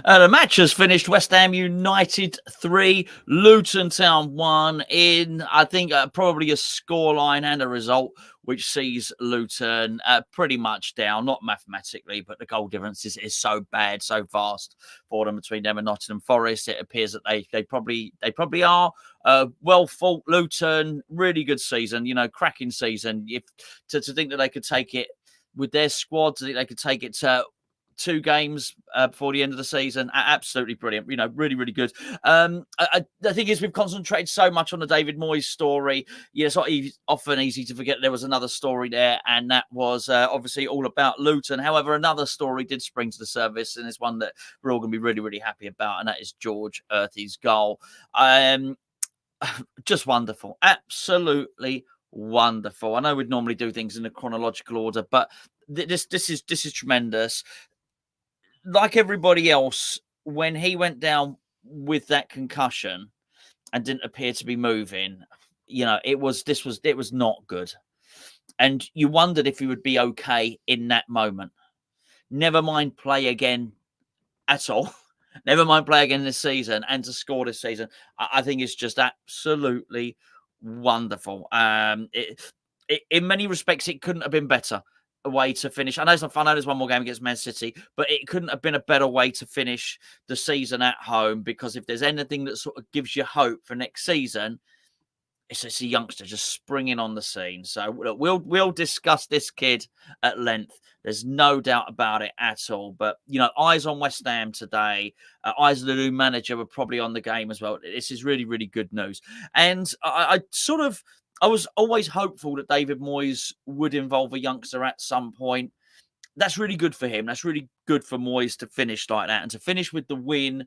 The match has finished. West Ham United 3, Luton Town 1 in, I think, probably a scoreline and a result which sees Luton pretty much down, not mathematically, but the goal difference is so bad, so vast for them between them and Nottingham Forest. It appears that they probably are. Well fought Luton, really good season, cracking season. If to think that they could take it with their squad, to think they could take it to 2 games before the end of the season. Absolutely brilliant. Really, really good. The thing is, we've concentrated so much on the David Moyes story. It's not often easy to forget there was another story there, and that was obviously all about Luton. However, another story did spring to the surface, and it's one that we're all going to be really, really happy about, and that is George Earthy's goal. Just wonderful. Absolutely wonderful. I know we'd normally do things in a chronological order, but this is tremendous. Like everybody else, when he went down with that concussion and didn't appear to be moving, it was not good. And you wondered if he would be okay in that moment. Never mind play again at all. Never mind play again this season, and to score this season, I think it's just absolutely wonderful. In many respects, it couldn't have been better a way to finish. I know it's not fun. I know there's one more game against Man City, but it couldn't have been a better way to finish the season at home, because if there's anything that sort of gives you hope for next season, it's a youngster just springing on the scene. So look, we'll discuss this kid at length. There's no doubt about it at all. But, eyes on West Ham today. Eyes of the new manager were probably on the game as well. This is really, really good news. And I was always hopeful that David Moyes would involve a youngster at some point. That's really good for him. That's really good for Moyes to finish like that, and to finish with the win,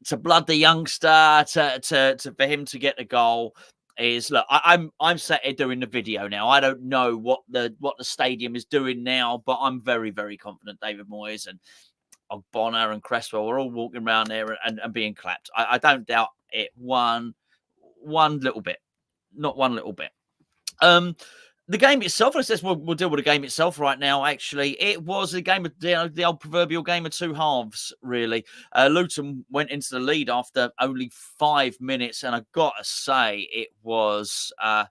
to blood the youngster, to for him to get the goal. Look, I'm sat here doing the video now. I don't know what the stadium is doing now, but I'm very, very confident David Moyes and Ogbonna and Cresswell are all walking around there and being clapped. I don't doubt it one little bit. Not one little bit. The game itself, we'll deal with the game itself right now, actually. It was a game of the old proverbial game of 2 halves, really. Luton went into the lead after only 5 minutes, and I got to say, it was a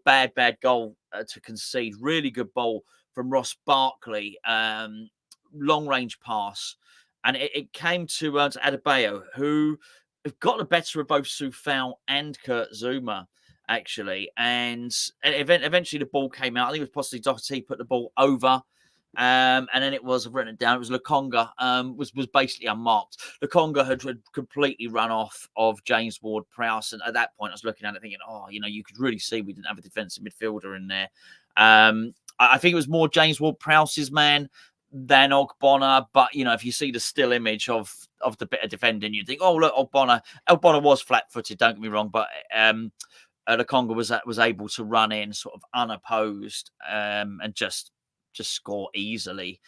bad goal to concede. Really good ball from Ross Barkley, long-range pass. And it came to Adebayo, who got the better of both Soucek and Kurt Zouma, actually, and eventually the ball came out. I think it was possibly Doherty put the ball over, and then it was, I've written it down, it was Lokonga, was basically unmarked. Lokonga had completely run off of James Ward-Prowse, and at that point I was looking at it thinking, you could really see we didn't have a defensive midfielder in there. I think it was more James Ward-Prowse's man than Ogbonna, but if you see the still image of the bit of defending, you think, oh look, Ogbonna was flat-footed, don't get me wrong, but Lokonga was able to run in sort of unopposed and just score easily.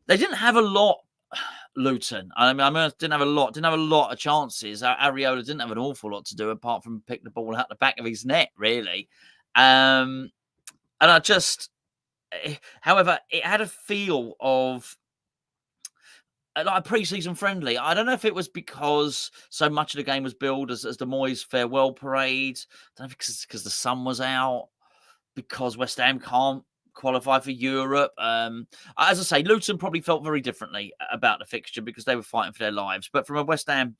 They didn't have a lot, Luton. I mean, didn't have a lot of chances. Areola didn't have an awful lot to do apart from pick the ball out the back of his net, really. And however, it had a feel of like a pre-season friendly. I don't know if it was because so much of the game was billed as the Moyes farewell parade. I don't know if it's because the sun was out, because West Ham can't qualify for Europe. As I say, Luton probably felt very differently about the fixture because they were fighting for their lives. But from a West Ham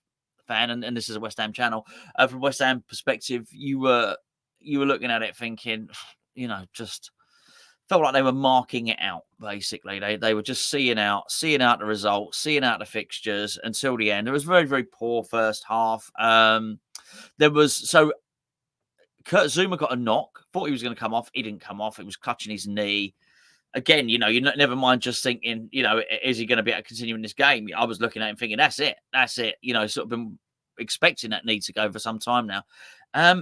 fan, and this is a West Ham channel, from a West Ham perspective, you were looking at it thinking, just felt like they were marking it out, basically. They were just seeing out the results, seeing out the fixtures until the end. It was very, very poor first half. Kurt Zouma got a knock. Thought he was going to come off. He didn't come off. It was clutching his knee. Again, you never mind just thinking, is he going to be able to continue in this game? I was looking at him thinking, that's it. Sort of been expecting that knee to go for some time now.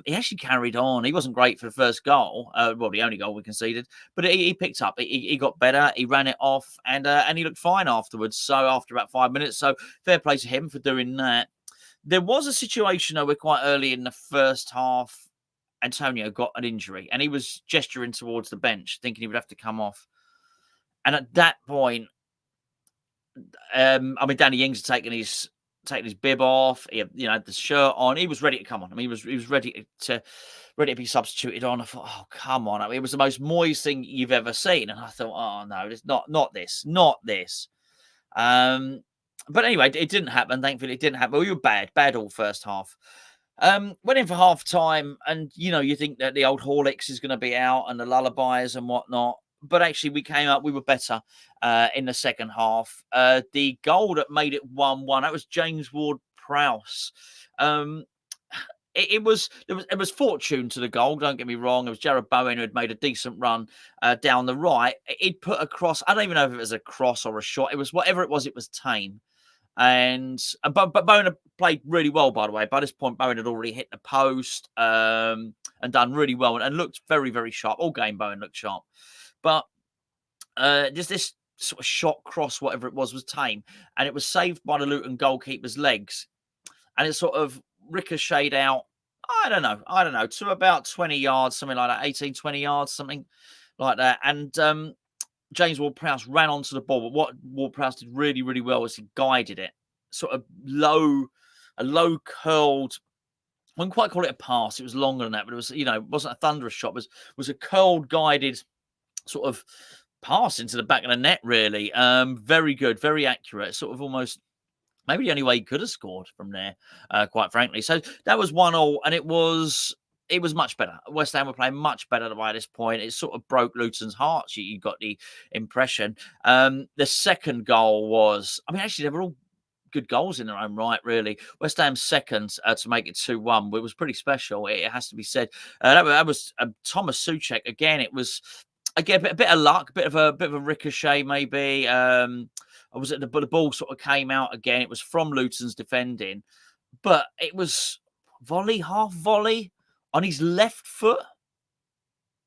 He actually carried on. He wasn't great for the first goal, the only goal we conceded, but he picked up. He got better. He ran it off, and he looked fine afterwards. So after about 5 minutes, so fair play to him for doing that. There was a situation, though, where quite early in the first half, Antonio got an injury, and he was gesturing towards the bench, thinking he would have to come off. And at that point, I mean, Danny Ings had taken his bib off. He had, had the shirt on. He was ready to come on. I mean, he was ready to be substituted on. I thought, oh, come on. I mean, it was the most Moyes thing you've ever seen. And I thought, oh no, it's not this. But anyway, it didn't happen. Thankfully, it didn't happen. We were bad all first half. Went in for half time, and you think that the old Horlicks is going to be out and the lullabies and whatnot. But actually, we came up. We were better in the second half. The goal that made it 1-1, that was James Ward-Prowse. It was fortune to the goal. Don't get me wrong. It was Jared Bowen who had made a decent run down the right. He'd put a cross. I don't even know if it was a cross or a shot. It was whatever it was. It was tame. But Bowen had played really well, by the way. By this point, Bowen had already hit the post and done really well and looked very, very sharp. All game, Bowen looked sharp. But this sort of shot cross, whatever it was tame. And it was saved by the Luton goalkeeper's legs. And it sort of ricocheted out, I don't know, to about 20 yards, something like that, 18, 20 yards, something like that. And James Ward-Prowse ran onto the ball, but what Ward-Prowse did really, really well was he guided it, sort of a low curled. I wouldn't quite call it a pass. It was longer than that, but it was, it wasn't a thunderous shot. It was a curled, guided sort of pass into the back of the net. Really, very good, very accurate. Sort of almost maybe the only way he could have scored from there, quite frankly. So that was 1-1, and it was much better. West Ham were playing much better by this point. It sort of broke Luton's hearts. You got the impression. The second goal was, I mean, actually, they were all good goals in their own right, really. West Ham's second to make it 2-1, it was pretty special. It has to be said. That was Tomas Soucek. Again, it was a bit of luck, bit of a ricochet, maybe. The ball sort of came out again. It was from Luton's defending, but it was half volley on his left foot,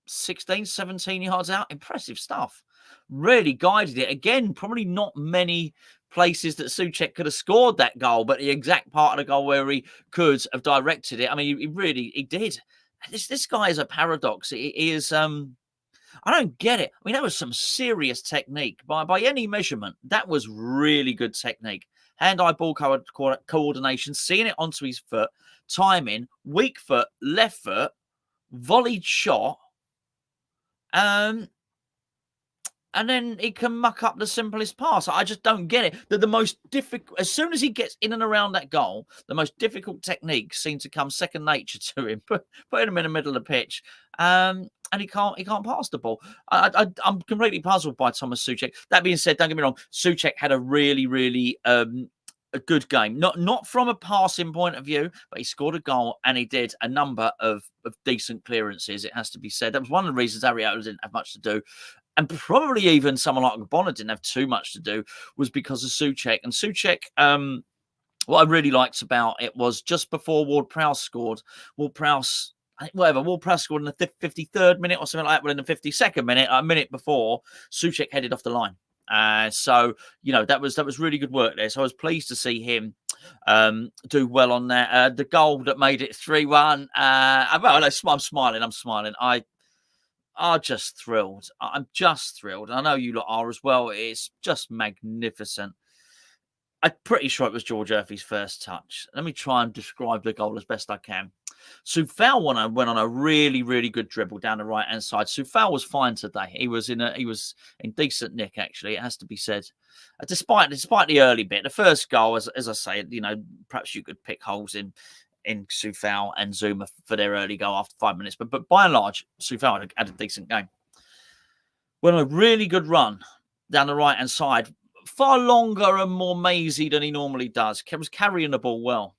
16, 17 yards out. Impressive stuff. Really guided it. Again, probably not many places that Soucek could have scored that goal, but the exact part of the goal where he could have directed it. I mean, he did. This guy is a paradox. He is... I don't get it. I mean, that was some serious technique. By any measurement, that was really good technique. Hand-eye ball coordination, seeing it onto his foot, timing, weak foot, left foot, volleyed shot. And then he can muck up the simplest pass. I just don't get it. The most difficult, as soon as he gets in and around that goal, the most difficult techniques seem to come second nature to him. Putting him in the middle of the pitch, and he can't pass the ball. I'm completely puzzled by Tomas Soucek. That being said, don't get me wrong, Soucek had a really, really a good game. Not from a passing point of view, but he scored a goal and he did a number of decent clearances. It has to be said. That was one of the reasons Arietta didn't have much to do. And probably even someone like Ogbonna didn't have too much to do, was because of Soucek. And Soucek, what I really liked about it was just before Ward-Prowse scored, Ward-Prowse scored in the 53rd minute or something like that, but in the 52nd minute, a minute before, Soucek headed off the line. So, that was really good work there. So I was pleased to see him do well on that. The goal that made it 3-1, I'm smiling. I'm just thrilled. I'm just thrilled. I know you lot are as well. It's just magnificent. I'm pretty sure it was George Earthy's first touch. Let me try and describe the goal as best I can. Soucek went on a really, really good dribble down the right-hand side. Soucek was fine today. He was in decent nick, actually. It has to be said. Despite the early bit, the first goal, as I say, perhaps you could pick holes in Soucek and Zuma for their early goal after 5 minutes. But by and large, Soucek had a decent game. Went on a really good run down the right-hand side, far longer and more mazy than he normally does. Was carrying the ball well.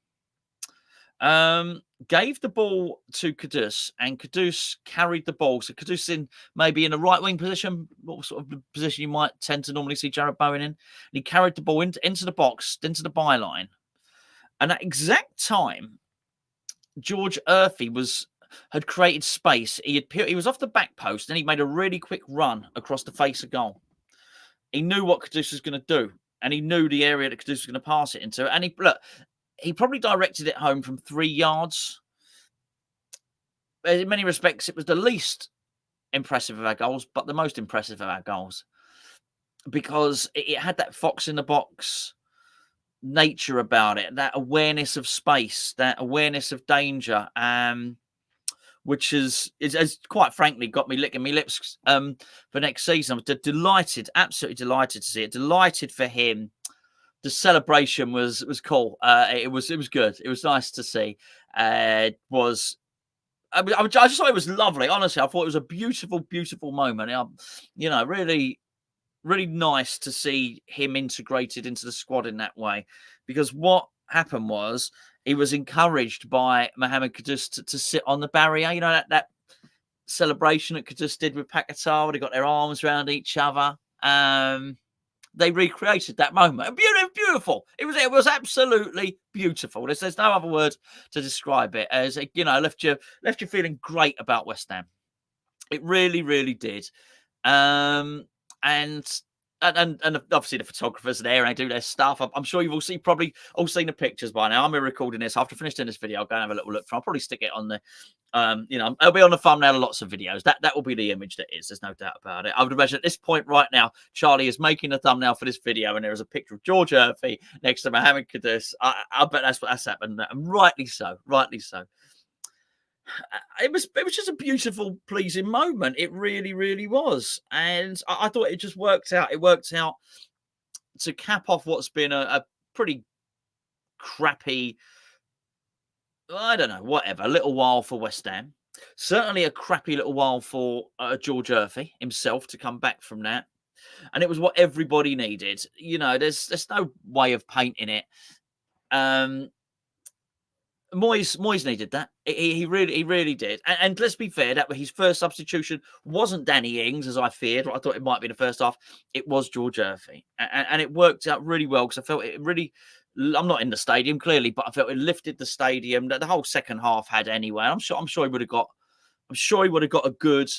Gave the ball to Kudus, and Kudus carried the ball. So Kudus maybe in a right wing position, what sort of position you might tend to normally see Jared Bowen in. And he carried the ball into the box, into the byline. And at exact time, George Earthy had created space. He was off the back post, and he made a really quick run across the face of goal. He knew what Kudus was going to do, and he knew the area that Kudus was going to pass it into. And he probably directed it home from 3 yards. In many respects, it was the least impressive of our goals, but the most impressive of our goals. because it had that fox in the box nature about it, that awareness of space, that awareness of danger, which has quite frankly got me licking my lips for next season. I'm delighted, absolutely delighted to see it. Delighted for him. The celebration was cool. It was good. It was nice to see. I just thought it was lovely. Honestly, I thought it was a beautiful, beautiful moment. Really, really nice to see him integrated into the squad in that way. Because what happened was he was encouraged by Mohamed Kudus to sit on the barrier. You know, that celebration that Kudus did with Paquetá, where they got their arms around each other. They recreated that moment. Beautiful. It was absolutely beautiful. There's no other word to describe it. As left you feeling great about West Ham. It really, really did. And obviously the photographers are there and they do their stuff. I'm sure you've probably all seen the pictures by now. I'm recording this after finishing this video. I'll go and have a little look. I'll probably stick it on the, it'll be on the thumbnail of lots of videos. That will be the image that is. There's no doubt about it. I would imagine at this point right now, Charlie is making a thumbnail for this video, and there is a picture of George Earthy next to Mohamed Kudus. I bet that's happened, and rightly so. Rightly so. It was just a beautiful, pleasing moment. It really, really was. And I thought it just worked out. It worked out to cap off what's been a pretty crappy, I don't know, whatever, little while for West Ham. Certainly a crappy little while for George Earthy himself to come back from that. And it was what everybody needed. You know, there's no way of painting it. Moyes needed that. He really did. And let's be fair, that his first substitution wasn't Danny Ings, as I feared. I thought it might be the first half. It was George Earthy. And it worked out really well because I felt it really, I'm not in the stadium clearly, but I felt it lifted the stadium that the whole second half had anyway. I'm sure he would have got a good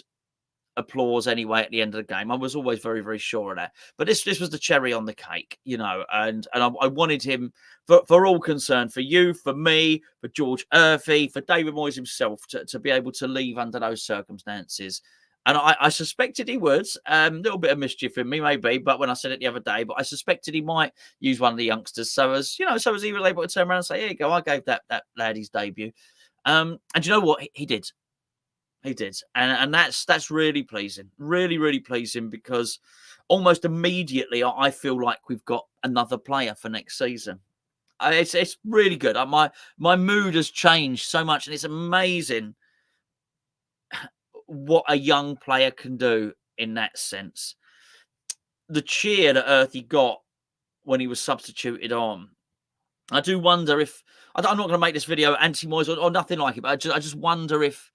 applause anyway at the end of the game. I was always very, very sure of that. But this was the cherry on the cake, you know, and I wanted him for all concerned, for you, for me, for George Earthy, for David Moyes himself to be able to leave under those circumstances. And I suspected he would. A little bit of mischief in me, maybe, but when I said it the other day, but I suspected he might use one of the youngsters so as he was able to turn around and say, here you go, I gave that lad his debut. And you know what? He did. He did. And that's really pleasing. Really, really pleasing because almost immediately I feel like we've got another player for next season. It's really good. My mood has changed so much, and it's amazing what a young player can do in that sense. The cheer that Earthy got when he was substituted on, I do wonder if I'm not going to make this video anti-Moyes or nothing like it, but I just wonder if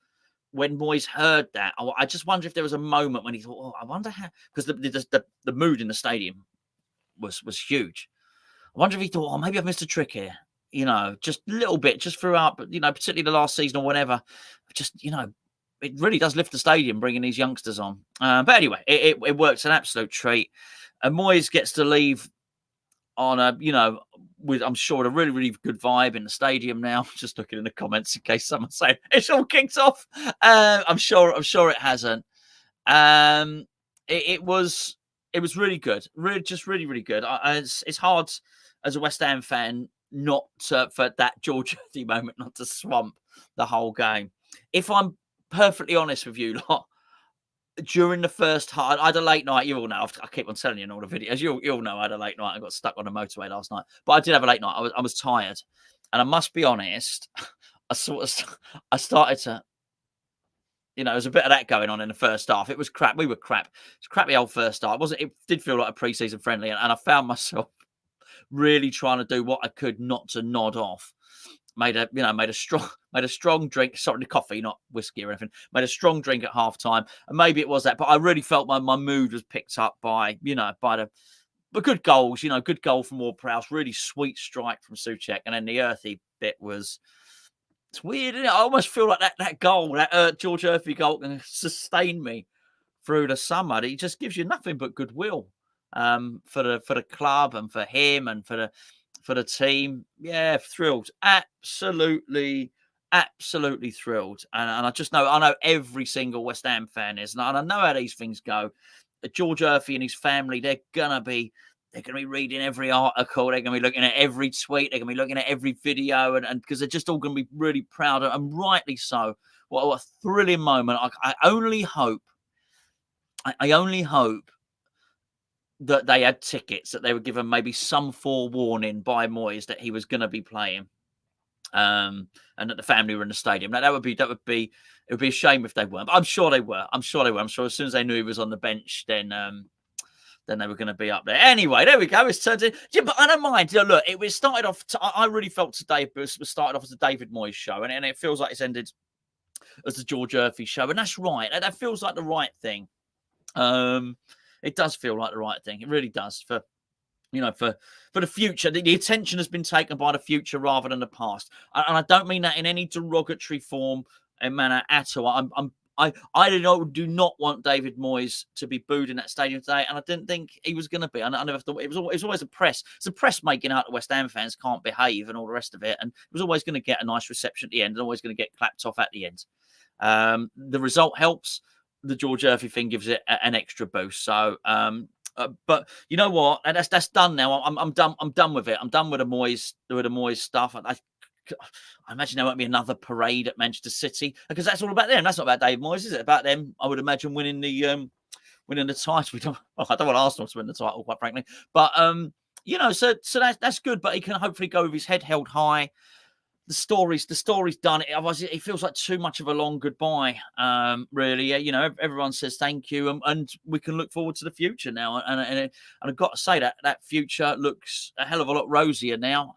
when Moyes heard that, I just wonder if there was a moment when he thought, "Oh, I wonder how," because the mood in the stadium was huge. I wonder if he thought, "Oh, maybe I've missed a trick here." You know, just a little bit, just throughout, but particularly the last season or whatever. Just it really does lift the stadium bringing these youngsters on. But anyway, it works an absolute treat, and Moyes gets to leave on a with, I'm sure, a really, really good vibe in the stadium now. Just looking in the comments in case someone's saying it's all kicked off. I'm sure it hasn't. It was really good. Really, really good. It's hard as a West Ham fan not for that George Earthy moment not to swamp the whole game. If I'm perfectly honest with you lot, during the first half, I had a late night. You all know. I keep on telling you in all the videos. You all know I had a late night. I got stuck on the motorway last night. But I did have a late night. I was tired. And I must be honest, I started to, there was a bit of that going on in the first half. It was crap. We were crap. It's crappy old first half. It did feel like a pre-season friendly. And I found myself really trying to do what I could not to nod off. Made a strong drink, sorry, coffee, not whiskey or anything. Made a strong drink at half time, and maybe it was that, but I really felt my mood was picked up by the good goals. Good goal from Ward-Prowse, really sweet strike from Soucek, and then the Earthy bit was. It's weird, isn't it? I almost feel like that goal, that George Earthy goal, can sustain me through the summer. It just gives you nothing but goodwill for the club and for him and for the team. Yeah, thrilled. Absolutely thrilled. And I just know, I know every single West Ham fan is. And I know how these things go. George Earthy and his family, they're gonna be reading every article. They're gonna be looking at every tweet. They're gonna be looking at every video, and because they're just all gonna be really proud, and rightly so. What a thrilling moment! I only hope that they had tickets, that they were given maybe some forewarning by Moyes that he was going to be playing, and that the family were in the stadium. Now, it would be a shame if they weren't. But I'm sure they were. I'm sure as soon as they knew he was on the bench, then they were going to be up there. Anyway, there we go. It's turned in. Yeah, but I don't mind. Look, it was started off. I really felt today it was started off as a David Moyes show, and it feels like it's ended as the George Earthy show, and that's right. That feels like the right thing. It does feel like the right thing. It really does for the future. The attention has been taken by the future rather than the past, and I don't mean that in any derogatory form and manner at all. I do not want David Moyes to be booed in that stadium today, and I didn't think he was going to be. I never thought it was always a press. It's a press making out that West Ham fans can't behave and all the rest of it, and it was always going to get a nice reception at the end, and always going to get clapped off at the end. The result helps. The George Earthy thing gives it an extra boost. So, but you know what? That's done now. I'm done. I'm done with it. I'm done with the Moyes stuff. I imagine there won't be another parade at Manchester City, because that's all about them. That's not about Dave Moyes, is it? About them, I would imagine, winning the title. I don't want Arsenal to win the title, quite frankly. But so that's good. But he can hopefully go with his head held high. The story's done. It feels like too much of a long goodbye, really. Everyone says thank you, and we can look forward to the future now. And I've got to say that future looks a hell of a lot rosier now,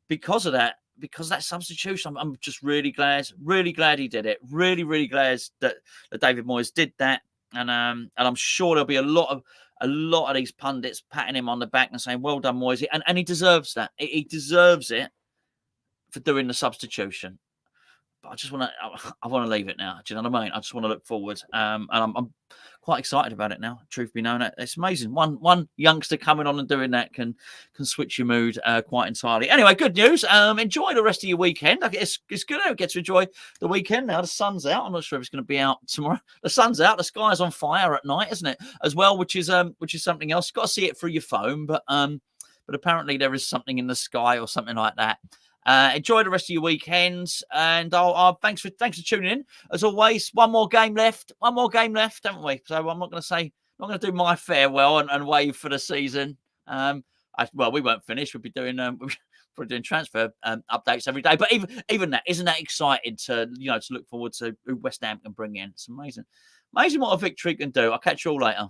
because of that substitution. I'm just really glad he did it. Really, really glad that David Moyes did that, and I'm sure there'll be a lot of these pundits patting him on the back and saying, "Well done, Moyes," and he deserves that. He deserves it for doing the substitution. But I want to leave it now. Do you know what I mean? I just want to look forward. And I'm quite excited about it now. Truth be known, it's amazing. One youngster coming on and doing that can switch your mood quite entirely. Anyway, good news. Enjoy the rest of your weekend. It's good to get to enjoy the weekend now. The sun's out. I'm not sure if it's going to be out tomorrow. The sun's out. The sky's on fire at night, isn't it? As well, which is something else. You've got to see it through your phone, but apparently there is something in the sky or something like that. Enjoy the rest of your weekends, and I'll thanks for tuning in. As always, one more game left, haven't we? So I'm not going to do my farewell and wave for the season. We won't finish. We'll be doing transfer updates every day. But even that, isn't that exciting to look forward to who West Ham can bring in? It's amazing what a victory can do. I'll catch you all later.